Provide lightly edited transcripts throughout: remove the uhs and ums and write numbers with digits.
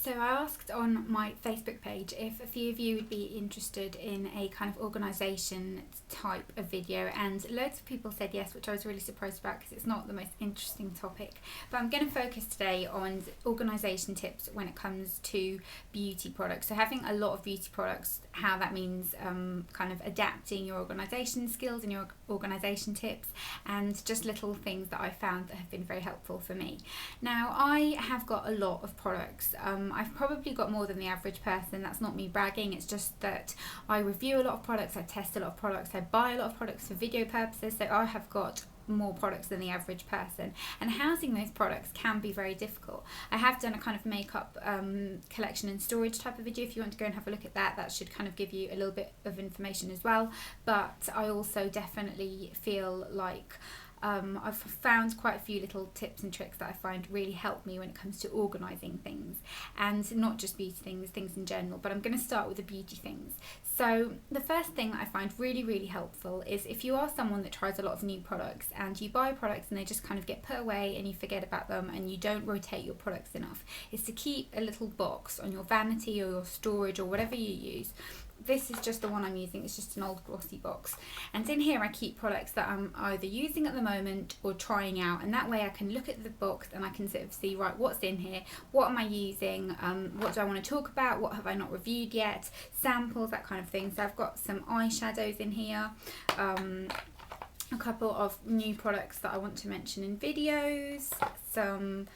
So I asked on my Facebook page if a few of you would be interested in a kind of organisation type of video, and loads of people said yes, which I was really surprised about because it's not the most interesting topic. But I'm going to focus today on organisation tips when it comes to beauty products. So having a lot of beauty products, how that means kind of adapting your organisation skills and your organisation tips, and just little things that I found that have been very helpful for me. Now, I have got a lot of products. I've probably got more than the average person. That's not me bragging, it's just that I review a lot of products, I test a lot of products, I buy a lot of products for video purposes, so I have got more products than the average person, and housing those products can be very difficult. I have done a kind of makeup collection and storage type of video. If you want to go and have a look at that, that should kind of give you a little bit of information as well. But I also definitely feel like I've found quite a few little tips and tricks that I find really help me when it comes to organising things, and not just beauty things, things in general, but I'm going to start with the beauty things. So the first thing that I find really helpful is if you are someone that tries a lot of new products and you buy products and they just kind of get put away and you forget about them and you don't rotate your products enough, is to keep a little box on your vanity or your storage or whatever you use. This is just the one I'm using, it's just an old glossy box, and in here I keep products that I'm either using at the moment or trying out, and that way I can look at the box and I can sort of see, right, what's in here, what am I using, what do I want to talk about, what have I not reviewed yet, samples, that kind of thing. So I've got some eyeshadows in here, a couple of new products that I want to mention in videos, some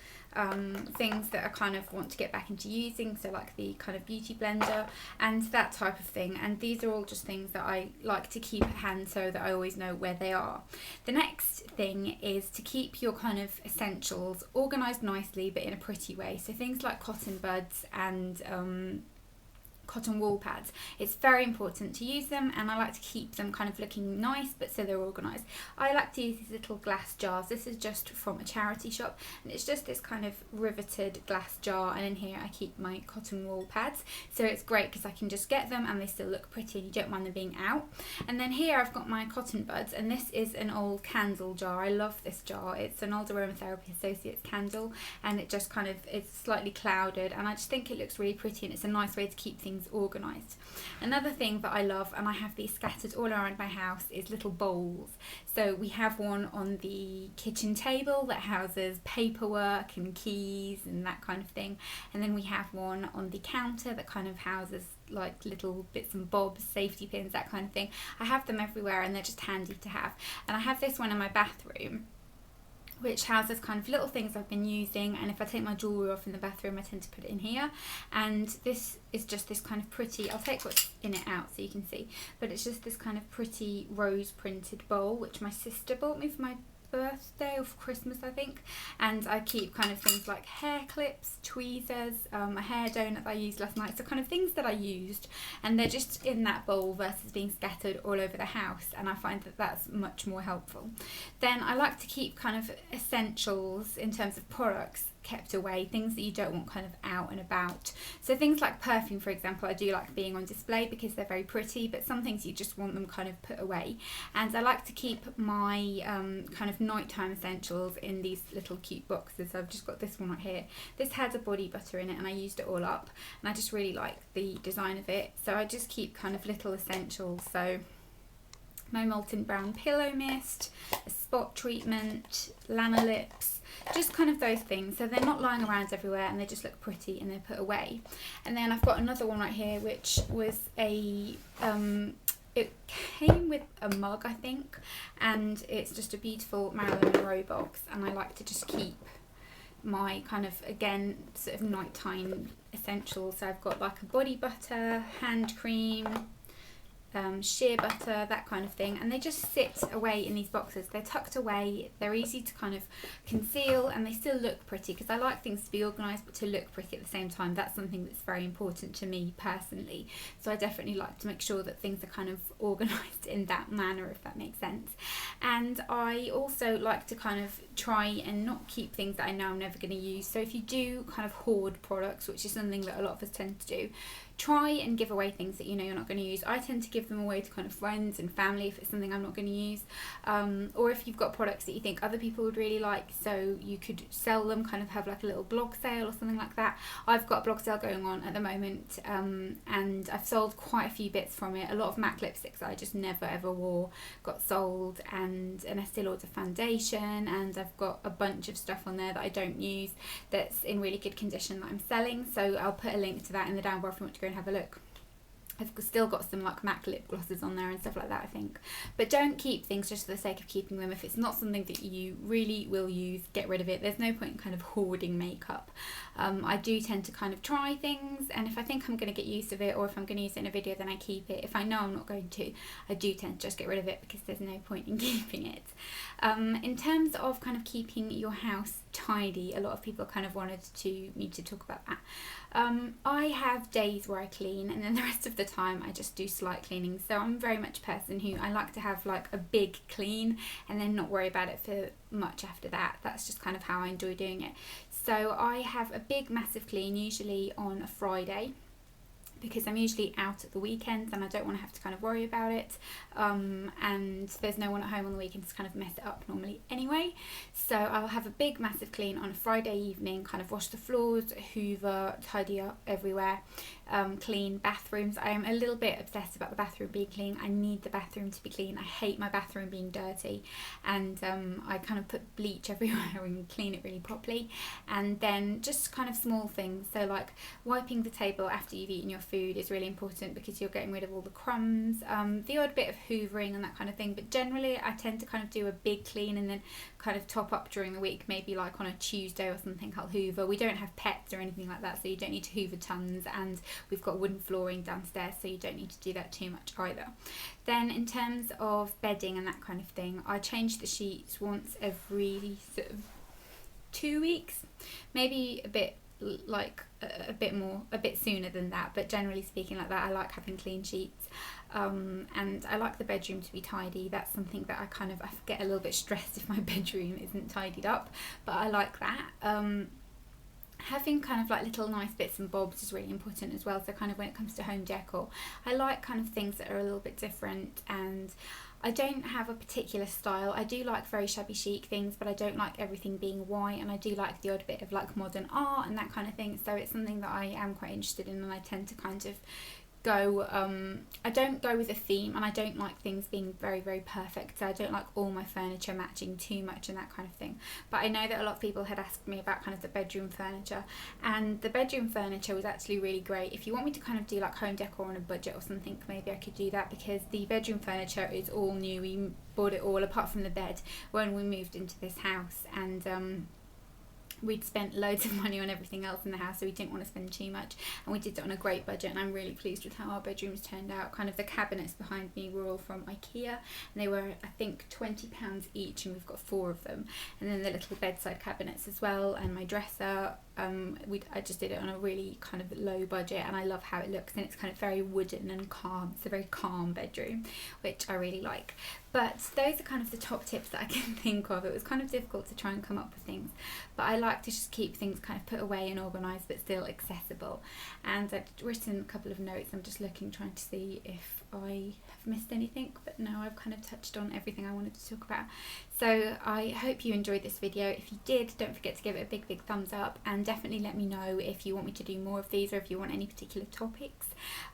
things that I kind of want to get back into using, so like the kind of beauty blender and that type of thing. And these are all just things that I like to keep at hand so that I always know where they are. The next thing is to keep your kind of essentials organised nicely but in a pretty way. So things like cotton buds and cotton wool pads, it's very important to use them, and I like to keep them kind of looking nice but so they're organised. I like to use these little glass jars. This is just from a charity shop, and it's just this kind of riveted glass jar, and in here I keep my cotton wool pads, so it's great because I can just get them and they still look pretty and you don't mind them being out. And then here I've got my cotton buds, and this is an old candle jar. I love this jar. It's an old Aromatherapy Associates candle, and it just kind of, it's slightly clouded, and I just think it looks really pretty and it's a nice way to keep things organised. Another thing that I love, and I have these scattered all around my house, is little bowls. So we have one on the kitchen table that houses paperwork and keys and that kind of thing, and then we have one on the counter that kind of houses like little bits and bobs, safety pins, that kind of thing. I have them everywhere and they're just handy to have. And I have this one in my bathroom which houses kind of little things I've been using, and if I take my jewellery off in the bathroom I tend to put it in here. And this is just this kind of pretty, I'll take what's in it out so you can see, but it's just this kind of pretty rose printed bowl which my sister bought me for my birthday or for Christmas I think, and I keep kind of things like hair clips, tweezers, a hair donut that I used last night, so kind of things that I used, and they're just in that bowl versus being scattered all over the house, and I find that that's much more helpful. Then I like to keep kind of essentials in terms of products kept away, things that you don't want kind of out and about. So things like perfume, for example, I do like being on display because they're very pretty, but some things you just want them kind of put away. And I like to keep my kind of nighttime essentials in these little cute boxes. I've just got this one right here. This has a body butter in it and I used it all up, and I just really like the design of it, so I just keep kind of little essentials. So my Molten Brown Pillow Mist, a spot treatment, Lana Lips, just kind of those things, so they're not lying around everywhere and they just look pretty and they're put away. And then I've got another one right here which was a it came with a mug I think, and it's just a beautiful Marilyn Monroe box, and I like to just keep my kind of, again, sort of nighttime essentials. So I've got like a body butter, hand cream, shea butter, that kind of thing, and they just sit away in these boxes. They're tucked away, they're easy to kind of conceal, and they still look pretty because I like things to be organised but to look pretty at the same time. That's something that's very important to me personally, so I definitely like to make sure that things are kind of organised in that manner, if that makes sense. And I also like to kind of try and not keep things that I know I'm never going to use. So if you do kind of hoard products, which is something that a lot of us tend to do, try and give away things that you know you're not going to use. I tend to give them away to kind of friends and family if it's something I'm not going to use, or if you've got products that you think other people would really like, so you could sell them, kind of have like a little blog sale or something like that. I've got a blog sale going on at the moment, and I've sold quite a few bits from it. A lot of MAC lipsticks that I just never ever wore got sold, and an Estee Lauder foundation, and I've got a bunch of stuff on there that I don't use that's in really good condition that I'm selling, so I'll put a link to that in the down bar if you want to go and have a look. I've still got some like MAC lip glosses on there and stuff like that, I think. But don't keep things just for the sake of keeping them. If it's not something that you really will use, get rid of it. There's no point in kind of hoarding makeup. I do tend to kind of try things, and if I think I'm going to get use of it, or if I'm going to use it in a video, then I keep it. If I know I'm not going to, I do tend to just get rid of it because there's no point in keeping it. In terms of kind of keeping your house tidy, a lot of people kind of wanted me to talk about that. I have days where I clean, and then the rest of the time I just do slight cleaning. So I'm very much a person who I like to have like a big clean and then not worry about it for much after that. That's just kind of how I enjoy doing it. So I have a big massive clean usually on a Friday, because I'm usually out at the weekends and I don't want to have to kind of worry about it, and there's no one at home on the weekends to kind of mess it up normally anyway. So I'll have a big massive clean on a Friday evening, kind of wash the floors, hoover, tidy up everywhere, clean bathrooms. I am a little bit obsessed about the bathroom being clean. I need the bathroom to be clean. I hate my bathroom being dirty, and I kind of put bleach everywhere and clean it really properly. And then just kind of small things, so like wiping the table after you've eaten your food is really important because you're getting rid of all the crumbs, the odd bit of hoovering and that kind of thing. But generally I tend to kind of do a big clean and then kind of top up during the week. Maybe like on a Tuesday or something I'll hoover. We don't have pets or anything like that, so you don't need to hoover tons, and we've got wooden flooring downstairs, so you don't need to do that too much either. Then in terms of bedding and that kind of thing, I change the sheets once every sort of 2 weeks, maybe a bit like a bit sooner than that, but generally speaking like that. I like having clean sheets, and I like the bedroom to be tidy. That's something that I get a little bit stressed if my bedroom isn't tidied up, but I like that. Having kind of like little nice bits and bobs is really important as well. So kind of when it comes to home decor, I like kind of things that are a little bit different, and I don't have a particular style. I do like very shabby chic things, but I don't like everything being white, and I do like the odd bit of like modern art and that kind of thing. So it's something that I am quite interested in, and I tend to kind of go, I don't go with a theme, and I don't like things being very, very perfect. So I don't like all my furniture matching too much and that kind of thing. But I know that a lot of people had asked me about kind of the bedroom furniture, and the bedroom furniture was actually really great. If you want me to kind of do like home decor on a budget or something, maybe I could do that, because the bedroom furniture is all new. We bought it all apart from the bed when we moved into this house, and we'd spent loads of money on everything else in the house, so we didn't want to spend too much, and we did it on a great budget, and I'm really pleased with how our bedrooms turned out. Kind of the cabinets behind me were all from IKEA, and they were I think £20 each, and we've got 4 of them. And then the little bedside cabinets as well, and my dresser, I just did it on a really kind of low budget, and I love how it looks, and it's kind of very wooden and calm. It's a very calm bedroom, which I really like. But those are kind of the top tips that I can think of. It was kind of difficult to try and come up with things, but I like to just keep things kind of put away and organised, but still accessible. And I've written a couple of notes. I'm just looking, trying to see if I have missed anything, but no, I've kind of touched on everything I wanted to talk about. So I hope you enjoyed this video. If you did, don't forget to give it a big thumbs up, and definitely let me know if you want me to do more of these, or if you want any particular topics,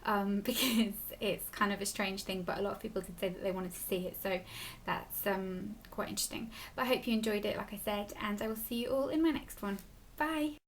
because it's kind of a strange thing, but a lot of people did say that they wanted to see it, so that's quite interesting. But I hope you enjoyed it, like I said, and I will see you all in my next one. Bye!